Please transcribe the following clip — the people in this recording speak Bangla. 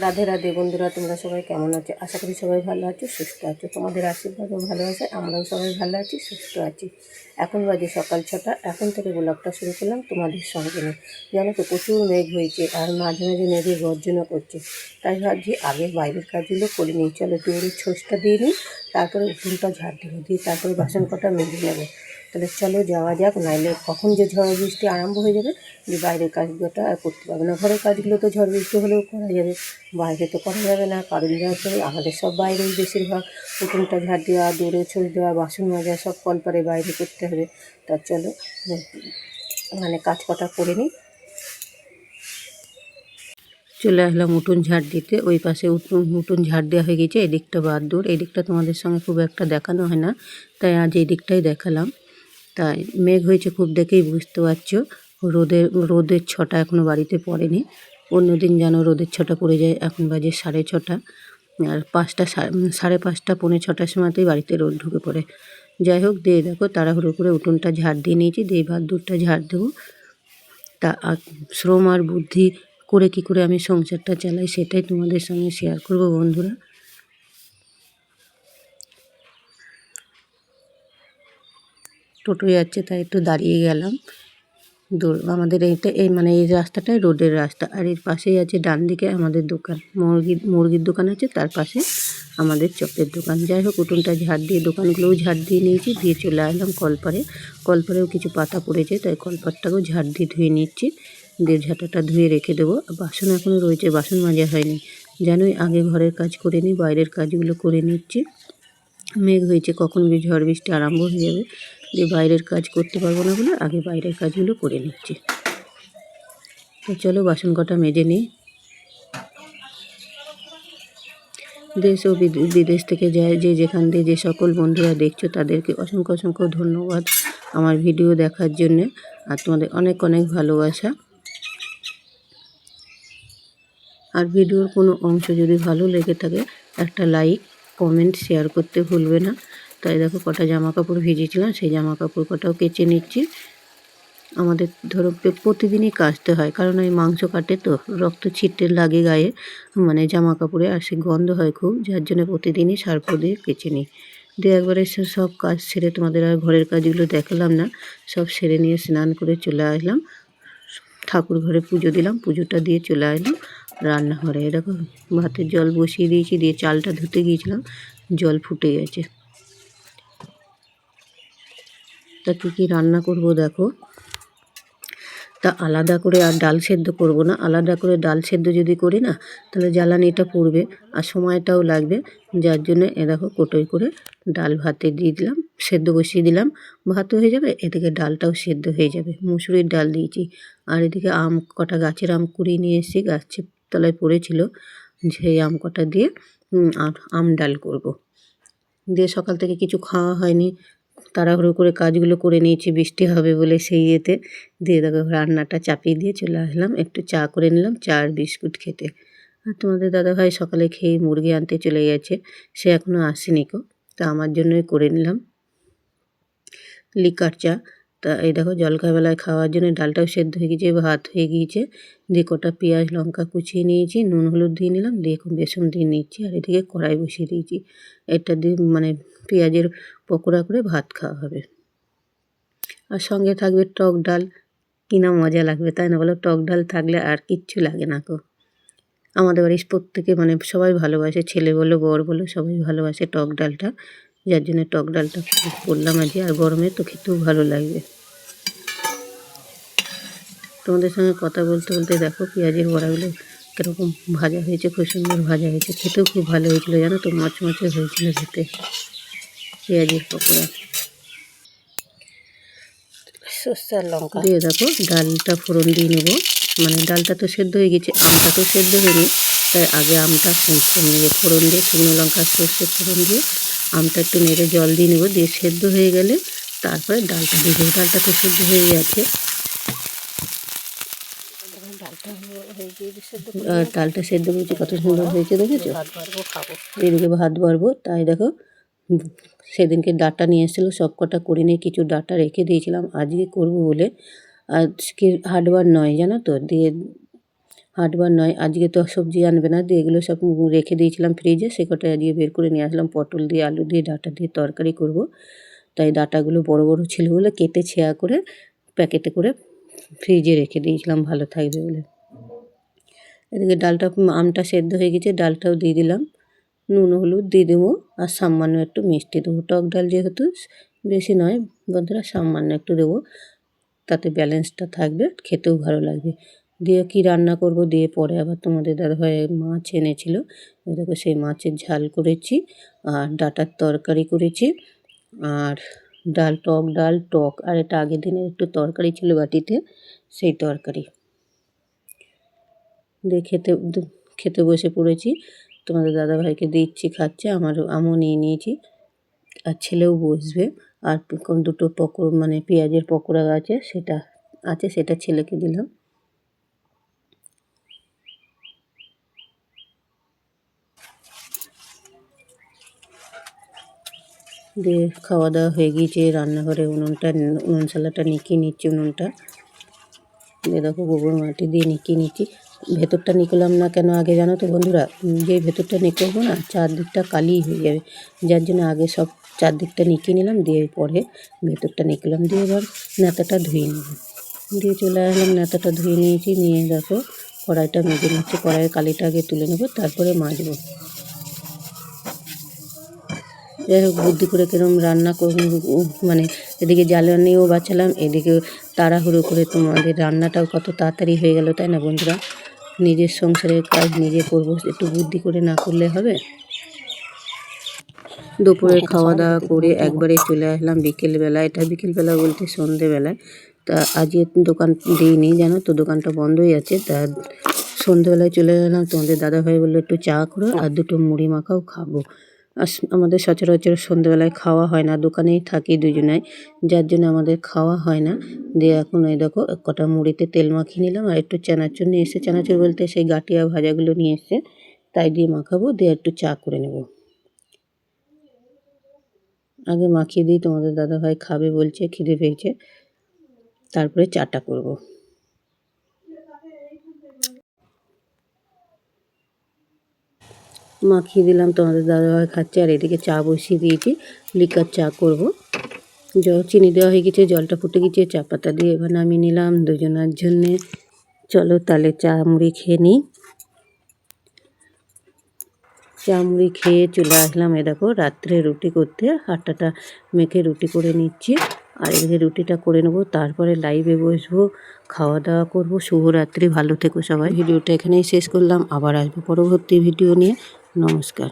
রাধে রাধে বন্ধুরা, তোমরা সবাই কেমন আছো? আশা করি সবাই ভালো আছো, সুস্থ আছো। তোমাদের আশীর্বাদও ভালোবাসে আমরাও সবাই ভালো আছি, সুস্থ আছি। এখন বাজে সকাল 6টা। এখন থেকে ব্লগটা শুরু করলাম তোমাদের সঙ্গে নিয়ে। জানো তো, প্রচুর মেঘ হয়েছে আর মাঝে মাঝে মেঘে গর্জনা করছে। তাই ভাবছি আগে বাইরের কাজগুলো করে নিই। চলো দৌড়ে ছোঁচটা দিয়ে নিই, তারপরে উঠোনটা ঝাড় দেবো, দিয়ে তারপরে বাসন কটা মেজে নেবো। তাহলে চলো যাওয়া যাক, নাইলে কখন যে ঝড় বৃষ্টি আরম্ভ হয়ে যাবে, যে বাইরের কাজগুলোটা আর করতে পারবে না। ঘরের কাজগুলো তো ঝড় বৃষ্টি হলেও করা যাবে, বাইরে তো করা যাবে না। কারণ যাতে আমাদের সব বাইরেই বেশিরভাগ উঠোনটা ঝাড় দেওয়া, দৌড়ে ছোঁচ দেওয়া, বাসন মাজা সব কলপারে বাইরে করতে হবে। তা চলো কাজ কটা করে নিই। চলে আসলাম উঠোন ঝাড় দিতে। ওই পাশে উঠোন ঝাড় দেওয়া হয়ে গেছে, এদিকটা বাদ দূর। এদিকটা তোমাদের সঙ্গে খুব একটা দেখানো হয় না, তাই আজ এই দিকটাই দেখালাম। তাই মেঘ হয়েছে খুব, দেখেই বুঝতে পারছো। রোদের ছটা এখনও বাড়িতে পড়েনি। অন্যদিন যেন রোদের ছটা পড়ে যায়। এখন বাজে 6:30, আর 5টা, 5:30, 5:45 সময়তেই বাড়িতে রোদ ঢুকে পড়ে। যাই হোক, দিয়ে দেখো তাড়াহুড়ো করে উঠোনটা ঝাড় দিয়ে নিয়েছি, দিয়ে ভাত দূরটা ঝাড় দেবো। তা শ্রম আর বুদ্ধি করে কি করে আমি সংসারটা চালাই, সেটাই তোমাদের সঙ্গে শেয়ার করব বন্ধুরা। টোটো যাচ্ছে তাই একটু দাঁড়িয়ে গেলাম। আমাদের এই রাস্তাটাই রোডের রাস্তা, আর এর পাশেই আছে ডান দিকে আমাদের দোকান, মুরগির দোকান আছে, তার পাশে আমাদের চপের দোকান। যাই হোক, উঠোনটা ঝাড় দিয়ে দোকানগুলোও ঝাড় দিয়ে নিয়েছি, দিয়ে চলে আসলাম কলপারে। কলপারেও কিছু পাতা পড়েছে, তাই কলপারটাকেও ঝাড় দিয়ে ধুয়ে নিচ্ছি। দিয়ে ঝাঁটাটা ধুয়ে রেখে দেবো। বাসন এখনও রয়েছে, বাসন মাজা হয়নি। জানোই আগে ঘরের কাজ করে নিই, বাইরের কাজগুলো করে নিচ্ছি। মেঘ হয়েছে, কখন ঝড় বৃষ্টি আরম্ভ হয়ে যাবে, যে বাইরের কাজ করতে পারবো না বলে আগে বাইরের কাজগুলো করে নিচ্ছি। তো চলো বাসন কটা মেজে নিই। দেশ ও বিদেশ থেকে যায় যে যেখান দিয়ে যে সকল বন্ধুরা দেখছো, তাদেরকে অসংখ্য অসংখ্য ধন্যবাদ আমার ভিডিও দেখার জন্যে, আর তোমাদের অনেক অনেক ভালোবাসা। আর ভিডিওর কোনো অংশ যদি ভালো লেগে থাকে, একটা লাইক, কমেন্ট, শেয়ার করতে ভুলবে না। তাই দেখো কটা জামা কাপড় ভিজেছিলাম, সেই জামা কাপড় কটাও কেচে নিচ্ছি। আমাদের ধরো প্রতিদিনই কাচতে হয়, কারণ ওই মাংস কাটে তো রক্ত ছিটে লাগে গায়ে, জামা কাপড়ে, আর সে গন্ধ হয় খুব, যার জন্য প্রতিদিনই সার্ফ দিয়ে কেচে নিই। দিয়ে একবারে সব কাজ সেরে, তোমাদের আর ঘরের কাজগুলো দেখালাম না, সব সেরে নিয়ে স্নান করে চলে আসলাম ঠাকুর ঘরে, পুজো দিলাম, পুজোটা দিয়ে চলে আসলাম রান্নাঘরে। এরকম ভাতের জল বসিয়ে দিয়েছি, দিয়ে চালটা ধুতে গিয়েছিলাম, জল ফুটে গেছে। তা কী রান্না করব দেখো। তা আলাদা করে আর ডাল সেদ্ধ করব না। আলাদা করে ডাল সেদ্ধ যদি করি না, তাহলে জ্বালানিটা পড়বে আর সময়টাও লাগবে। যার জন্য দেখো কোটোয় করে ডাল ভাতে দিয়ে দিলাম, সেদ্ধ বসিয়ে দিলাম, ভাতও হয়ে যাবে, এদিকে ডালটাও সেদ্ধ হয়ে যাবে। মুসুরির ডাল দিয়েছি। আর এদিকে আম কটা, গাছের আম কুড়িয়ে নিয়ে এসেছি, গাছের তলায় পড়েছিল, সেই আম কটা দিয়ে আম ডাল করব। দিয়ে সকাল থেকে কিছু খাওয়া হয়নি, তাড়াহুড়ো করে কাজগুলো করে নিয়েছি বৃষ্টি হবে বলে, সেই ইয়েতে। দিয়ে দেখো রান্নাটা চাপিয়ে দিয়ে চলে আসলাম, একটু চা করে নিলাম, চা আর বিস্কুট খেতে। আর তোমাদের দাদাভাই সকালে খেয়ে মুরগি আনতে চলে গেছে, সে এখনও আসেনি কো, তা আমার জন্যই করে নিলাম লিকার চা। তা এই দেখো জলখাবেলায় খাওয়ার জন্য ডালটাও সেদ্ধ হয়ে গিয়েছে, ভাত হয়ে গিয়েছে। দিয়ে কটা পেঁয়াজ লঙ্কা কুচিয়ে নিয়েছি, নুন হলুদ দিয়ে নিলাম, দিয়ে বেসন দিয়ে নিচ্ছি। আর এদিকে কড়াই বসিয়ে দিয়েছি, এটা দিয়ে পেঁয়াজের পকোড়া করে ভাত খাওয়া হবে। আর সঙ্গে থাকবে টক ডাল, কিনা মজা লাগবে তাই না বলো? টক ডাল থাকলে আর কিচ্ছু লাগে না গো। আমাদের বাড়ির প্রত্যেকে সবাই ভালোবাসে, ছেলে বলো বর বলো, সবাই ভালোবাসে টক ডালটা, যার জন্য টক ডালটা করলাম আজকে। আর গরমে তো খেতেও ভালো লাগবে। তোমাদের সঙ্গে কথা বলতে বলতে দেখো পেঁয়াজের বড়াগুলো কীরকম ভাজা হয়েছে, খুব সুন্দর ভাজা হয়েছে, খেতেও খুব ভালো হয়েছিলো জানো তো, মচমচে হয়েছিল খেতে পেঁয়াজের পকোড়া। সর্ষে আর লঙ্কা দিয়ে দেখো ডালটা ফোড়ন দিয়ে নেবো। ডালটা তো সেদ্ধ হয়ে গেছে, আমটা তো সেদ্ধ হয়নি, তাই আগে আমটা ফোড়ন দিয়ে শুকনো লঙ্কা সর্ষে ফোড়ন দিয়ে আমটা একটু নেড়ে জল দিয়ে নেবো। দিয়ে সেদ্ধ হয়ে গেলে তারপরে ডালটা দিয়ে দেবো। ডালটা তো সেদ্ধ হয়ে গেছে, আর ডালটা সেদ্ধ করেছি কত সুন্দর হয়েছে দেখেছো। এদিকে ভাত বাড়বো, তাই দেখো সেদিনকে ডাটা নিয়ে এসেছিলো, সব কটা করে নিয়ে কিছু ডাটা রেখে দিয়েছিলাম আজকে করবো বলে। আজকে হাটবার নয় জানো তো, দিয়ে 8বার নয়, আজকে তো সবজি আনবে না, দিয়ে এগুলো সব রেখে দিয়েছিলাম ফ্রিজে, সে কটা আজকে বের করে নিয়ে আসলাম। পটল দিয়ে, আলু দিয়ে, ডাঁটা দিয়ে তরকারি করব। তাই ডাঁটাগুলো বড় বড় ছিল বলে কেটে ছেঁড়া করে প্যাকেটে করে ফ্রিজে রেখে দিয়েছিলাম, ভালো থাকবে বলে। এদিকে ডালটা, আমটা সেদ্ধ হয়ে গেছে, ডালটাও দিয়ে দিলাম। নুন হলুদ দিয়ে দেবো আর সামান্য একটু মিষ্টি দেবো। টক ডাল যেহেতু, বেশি নয় বন্ধুরা, সামান্য একটু দেবো, তাতে ব্যালেন্সটা থাকবে, খেতেও ভালো লাগবে। দিয়ে কি রান্না করব, দিয়ে পরে আবার তোমাদের দাদাভাই মাছ এনেছিল, দেখো সেই মাছের ঝাল করেছি, আর ডাঁটার তরকারি করেছি, আর টক ডাল, আর এটা আগের দিনের একটু তরকারি ছিল বাটিতে, সেই তরকারি দিয়ে খেতে বসে পড়েছি। তোমাদের দাদাভাইকে দিচ্ছি, খাচ্ছে, আমও নিয়ে নিয়েছি, আর ছেলেও বসবে। আর দুটো মানে পেঁয়াজের পকোড়া সেটা ছেলেকে দিলাম। দিয়ে খাওয়া দাওয়া হয়ে গিয়েছে। রান্নাঘরে উনুন শালাটা নিকিয়ে নিচ্ছি, উনুনটা দিয়ে দেখো গোবর মাটি দিয়ে নিকিয়ে নিচ্ছি। ভেতরটা নিকলাম না কেন আগে জানো তো বন্ধুরা, যে ভেতরটা নিকলবো না, চারদিকটা কালি হয়ে যাবে, যার জন্য আগে সব চারদিকটা নিকিয়ে নিলাম, দিয়ে পরে ভেতরটা নিকলাম। দিয়ে এবার নেতাটা ধুয়ে নেব, দিয়ে চলে আসলাম, নেতাটা ধুয়ে নিয়েছি। নিয়ে দেখো কড়াইটা মেজে নিচ্ছি, কড়াইয়ের কালিটা আগে তুলে নেবো, তারপরে মাজবো। যাই হোক, বুদ্ধি করে কিরম রান্না মানে এদিকে জ্বালানিও বাঁচালাম, এদিকে তাড়াহুড়ো করে তোমাদের রান্নাটাও কত তাড়াতাড়ি হয়ে গেল, তাই না বন্ধুরা? নিজের সংসারের কাজ নিজে করবো, একটু বুদ্ধি করে না করলে হবে? দুপুরে খাওয়া দাওয়া করে একবারে চলে আসলাম বিকেলবেলা, এটা বিকেলবেলা বলতে সন্ধেবেলায়। তা আজকে দোকান দিইনি জানো তো, দোকানটা বন্ধই আছে। তা সন্ধেবেলায় চলে গেলাম, তোমাদের দাদাভাই বললো একটু চা করো আর দুটো মুড়ি মাখাও খাবো। আর আমাদের সচরাচর সন্ধেবেলায় খাওয়া হয় না, দোকানেই থাকি দুজনাই, যার জন্য আমাদের খাওয়া হয় না। দিয়ে এখন এই দেখো কটা মুড়িতে তেল মাখিয়ে নিলাম, আর একটু চানাচুর নিয়ে এসে, চানাচুর বলতে সেই গাঁটিয়া ভাজাগুলো নিয়ে এসে, তাই দিয়ে মাখাবো, দিয়ে একটু চা করে নেব। আগে মাখিয়ে দিই, তোমাদের দাদাভাই খাবে বলছে, খিদে পেয়েছে, তারপরে চাটা করব। মাখিয়ে দিলাম, তোমাদের দাদাভাই খাচ্ছে, আর এদিকে চা বসিয়ে দিয়েছি, লিকার চা করব। চিনি দেওয়া হয়ে গেছে, জলটা ফুটে গেছে, চা পাতা দিয়ে এবার নামিয়ে নিলাম দুজনের জন্যে। চলো তাহলে চা মুড়ি খেয়ে নিই। চা মুড়ি খেয়ে চলে আসলাম, এ দেখো রাত্রে রুটি করতে, আটাটা মেখে রুটি করে নিচ্ছি, আর এদিকে রুটিটা করে নেবো, তারপরে লাইভে বসবো, খাওয়া দাওয়া করবো। শুভরাত্রি, ভালো থেকো সবাই। ভিডিওটা এখানেই শেষ করলাম, আবার আসবো পরবর্তী ভিডিও নিয়ে। নমস্কার।